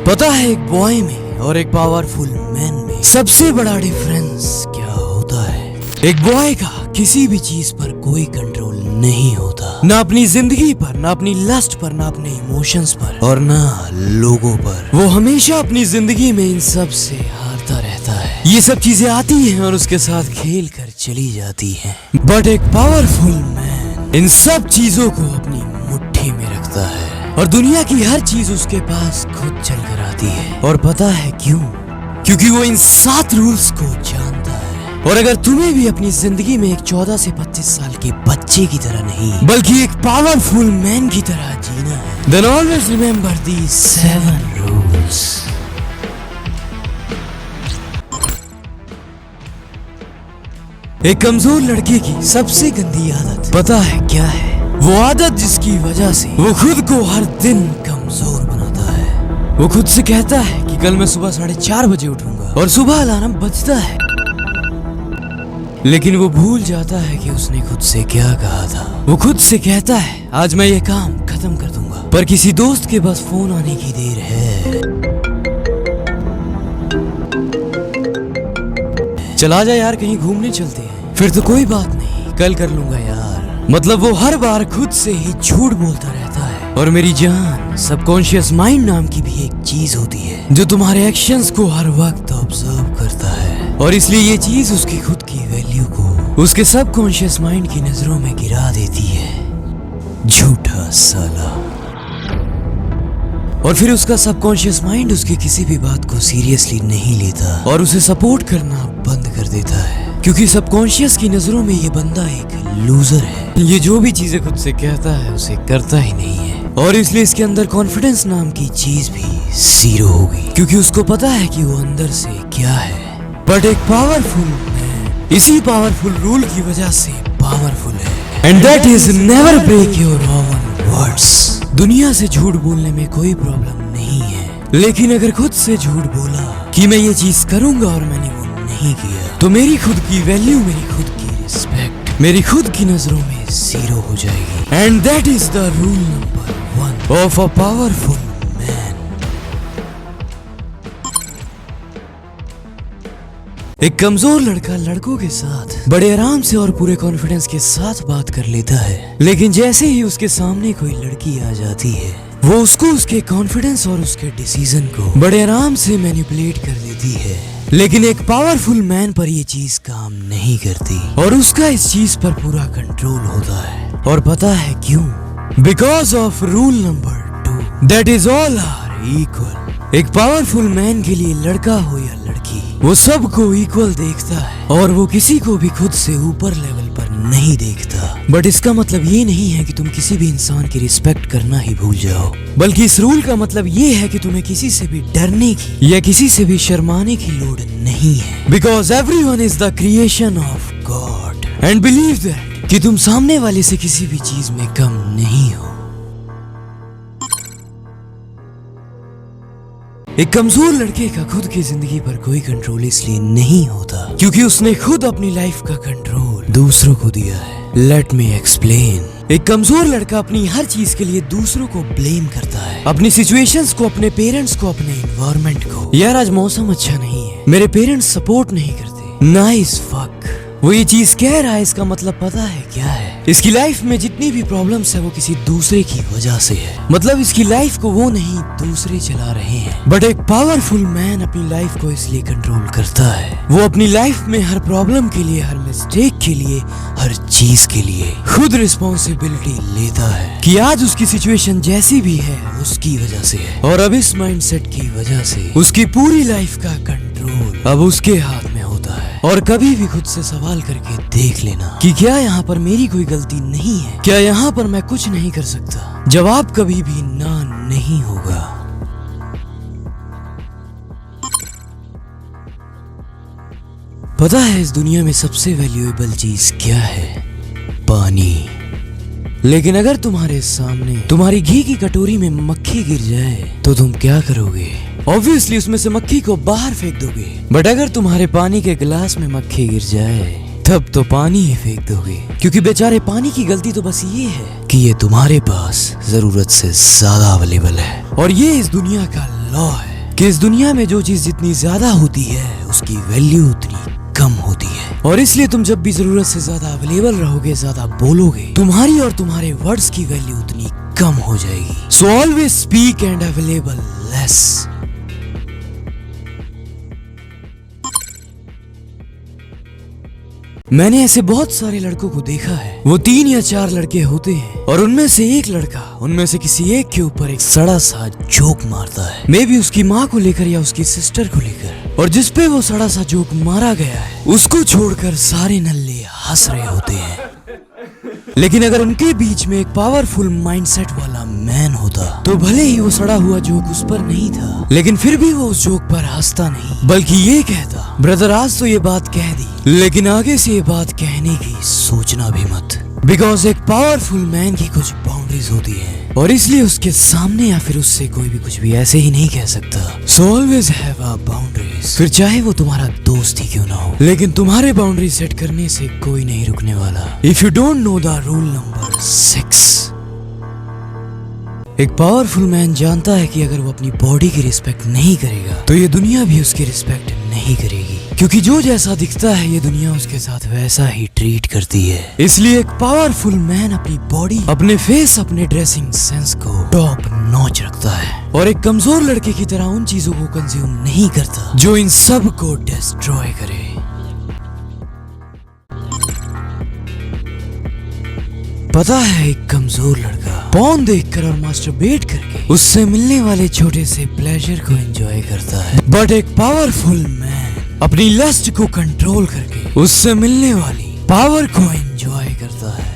पता है एक बॉय में और एक पावरफुल मैन में सबसे बड़ा डिफरेंस क्या होता है? एक बॉय का किसी भी चीज पर कोई कंट्रोल नहीं होता, ना अपनी जिंदगी पर, ना अपनी लस्ट पर, ना अपने इमोशंस पर और ना लोगों पर। वो हमेशा अपनी जिंदगी में इन सब से हारता रहता है। ये सब चीजें आती हैं और उसके साथ खेल कर चली जाती हैं। बट एक पावरफुल मैन इन सब चीजों को अपनी मुट्ठी में रखता है और दुनिया की हर चीज उसके पास खुद चल कर आती है। और पता है क्यों? क्योंकि वो इन 7 रूल्स को जानता है। और अगर तुम्हें भी अपनी जिंदगी में एक 14 से 25 साल के बच्चे की तरह नहीं बल्कि एक पावरफुल मैन की तरह जीना है, then always remember these 7 rules. एक कमजोर लड़के की सबसे गंदी आदत पता है क्या है? वो आदत जिसकी वजह से वो खुद को हर दिन कमजोर बनाता है। वो खुद से कहता है कि कल मैं सुबह 4:30 बजे उठूंगा और सुबह अलार्म बजता है, लेकिन वो भूल जाता है कि उसने खुद से क्या कहा था। वो खुद से कहता है आज मैं ये काम खत्म कर दूंगा, पर किसी दोस्त के बस फोन आने की देर है। चला जा यार, कहीं घूमने चलते हैं। फिर तो कोई बात नहीं, कल कर लूंगा यार। मतलब वो हर बार खुद से ही झूठ बोलता रहता है। और मेरी जान, सबकॉन्शियस माइंड नाम की भी एक चीज होती है जो तुम्हारे एक्शंस को हर वक्त ऑब्जर्व करता है, और इसलिए ये चीज उसकी खुद की वैल्यू को उसके सबकॉन्शियस माइंड की नजरों में गिरा देती है। झूठा साला। और फिर उसका सबकॉन्शियस माइंड उसकी किसी भी बात को सीरियसली नहीं लेता और उसे सपोर्ट करना बंद कर देता है, क्योंकि सबकॉन्शियस की नजरों में ये बंदा एक लूजर है। ये जो भी चीजें खुद से कहता है उसे करता ही नहीं है, और इसलिए इसके अंदर कॉन्फिडेंस नाम की चीज भी 0 होगी, क्योंकि उसको पता है कि वो अंदर से क्या है। बट एक पावरफुल मैन इसी पावरफुल रूल की वजह से पावरफुल है, and that is never break your own words. दुनिया से झूठ बोलने में कोई प्रॉब्लम नहीं है, लेकिन अगर खुद से झूठ बोला कि मैं ये चीज करूंगा और मैंने वो नहीं किया, तो मेरी खुद की वैल्यू, मेरी खुद की रिस्पेक्ट, मेरी खुद की नजरों में 0 हो जाएगी। And that is the rule number 1 of a powerful man. एक कमजोर लड़का लड़कों के साथ बड़े आराम से और पूरे कॉन्फिडेंस के साथ बात कर लेता है, लेकिन जैसे ही उसके सामने कोई लड़की आ जाती है, वो उसको, उसके कॉन्फिडेंस और उसके डिसीजन को बड़े आराम से मैनिपुलेट कर देती है। लेकिन एक पावरफुल मैन पर ये चीज काम नहीं करती और उसका इस चीज पर पूरा कंट्रोल होता है। और पता है क्यों? Because of rule number 2, that is all are equal. एक पावरफुल मैन के लिए लड़का हो या लड़की, वो सबको इक्वल देखता है और वो किसी को भी खुद से ऊपर लेवल पर नहीं देखता। बट इसका मतलब ये नहीं है कि तुम किसी भी इंसान की रिस्पेक्ट करना ही भूल जाओ, बल्कि इस रूल का मतलब ये है कि तुम्हें किसी से भी डरने की या किसी से भी शर्माने की लोड़ नहीं है। Because everyone is the creation of God, and believe that कि तुम सामने वाले से किसी भी चीज में कम नहीं हो। एक कमजोर लड़के का खुद की जिंदगी पर कोई कंट्रोल इसलिए नहीं होता क्योंकि उसने खुद अपनी लाइफ का कंट्रोल दूसरों को दिया है। Let me explain. एक कमजोर लड़का अपनी हर चीज के लिए दूसरों को ब्लेम करता है, अपनी सिचुएशंस को, अपने पेरेंट्स को, अपने एनवायरनमेंट को। यार आज मौसम अच्छा नहीं है, मेरे पेरेंट्स सपोर्ट नहीं करते। Nice fuck. वो ये चीज कह रहा है, इसका मतलब पता है क्या है? इसकी लाइफ में जितनी भी प्रॉब्लम्स है वो किसी दूसरे की वजह से है। मतलब इसकी लाइफ को वो नहीं, दूसरे चला रहे हैं। बट एक पावरफुल मैन अपनी लाइफ को इसलिए कंट्रोल करता है, वो अपनी लाइफ में हर प्रॉब्लम के लिए, हर मिस्टेक के लिए, हर चीज के लिए खुद रिस्पॉन्सिबिलिटी लेता है कि आज उसकी सिचुएशन जैसी भी है उसकी वजह से है, और अब इस माइंडसेट की वजह से उसकी पूरी लाइफ का कंट्रोल अब उसके हाथ में होता है। और कभी भी खुद से सवाल करके देख लेना कि क्या यहाँ पर मेरी कोई गलती नहीं है, क्या यहाँ पर मैं कुछ नहीं कर सकता? जवाब कभी भी ना नहीं होगा। पता है इस दुनिया में सबसे वैल्यूएबल चीज क्या है? पानी। लेकिन अगर तुम्हारे सामने तुम्हारी घी की कटोरी में मक्खी गिर जाए तो तुम क्या करोगे? ऑब्वियसली उसमें से मक्खी को बाहर फेंक दोगे। बट अगर तुम्हारे पानी के गिलास में मक्खी गिर जाए तब तो पानी ही फेंक दोगे, क्योंकि बेचारे पानी की गलती तो बस ये है कि ये तुम्हारे पास जरूरत से ज्यादा अवेलेबल है, और ये इस दुनिया का लॉ है। कि इस दुनिया में जो चीज जितनी ज्यादा होती है उसकी वैल्यू उतनी कम होती है, और इसलिए तुम जब भी जरूरत से ज्यादा अवेलेबल रहोगे, ज्यादा बोलोगे, तुम्हारी और तुम्हारे वर्ड्स की वैल्यू उतनी कम हो जाएगी। So always speak and available less. मैंने ऐसे बहुत सारे लड़कों को देखा है, वो 3 या 4 लड़के होते हैं और उनमें से एक लड़का उनमें से किसी एक के ऊपर एक सड़ा सा जोक मारता है, मे बी उसकी माँ को लेकर या उसकी सिस्टर को लेकर, और जिसपे वो सड़ा सा जोक मारा गया है उसको छोड़कर सारे नल्ले हंस रहे होते हैं। लेकिन अगर उनके बीच में एक पावरफुल माइंडसेट वाला मैन होता तो भले ही वो सड़ा हुआ जोक उस पर नहीं था, लेकिन फिर भी वो उस जोक पर हंसता नहीं, बल्कि ये कहता, ब्रदर आज तो ये बात कह दी, लेकिन आगे से ये बात कहने की सोचना भी मत, बिकॉज एक पावरफुल मैन की कुछ बाउंड्रीज होती हैं और इसलिए उसके सामने या फिर उससे कोई भी कुछ भी ऐसे ही नहीं कह सकता। So always have a boundaries, फिर चाहे वो तुम्हारा दोस्त ही क्यों ना हो, लेकिन तुम्हारे बाउंड्री सेट करने से कोई नहीं रुकने वाला। If you don't know the rule number 6, एक पावरफुल मैन जानता है कि अगर वो अपनी बॉडी की रिस्पेक्ट नहीं करेगा तो ये दुनिया भी उसकी रिस्पेक्ट नहीं करेगी, क्योंकि जो जैसा दिखता है ये दुनिया उसके साथ वैसा ही ट्रीट करती है। इसलिए एक पावरफुल मैन अपनी बॉडी, अपने फेस, अपने ड्रेसिंग सेंस को टॉप नॉच रखता है और एक कमजोर लड़के की तरह उन चीजों को कंज्यूम नहीं करता जो इन सब को डिस्ट्रॉय करे। पता है, एक कमजोर लड़का पॉर्न देखकर और मास्टरबेट करके उससे मिलने वाले छोटे से प्लेजर को एंजॉय करता है, बट एक पावरफुल मैन अपनी लस्ट को कंट्रोल करके उससे मिलने वाली पावर को एंजॉय करता है।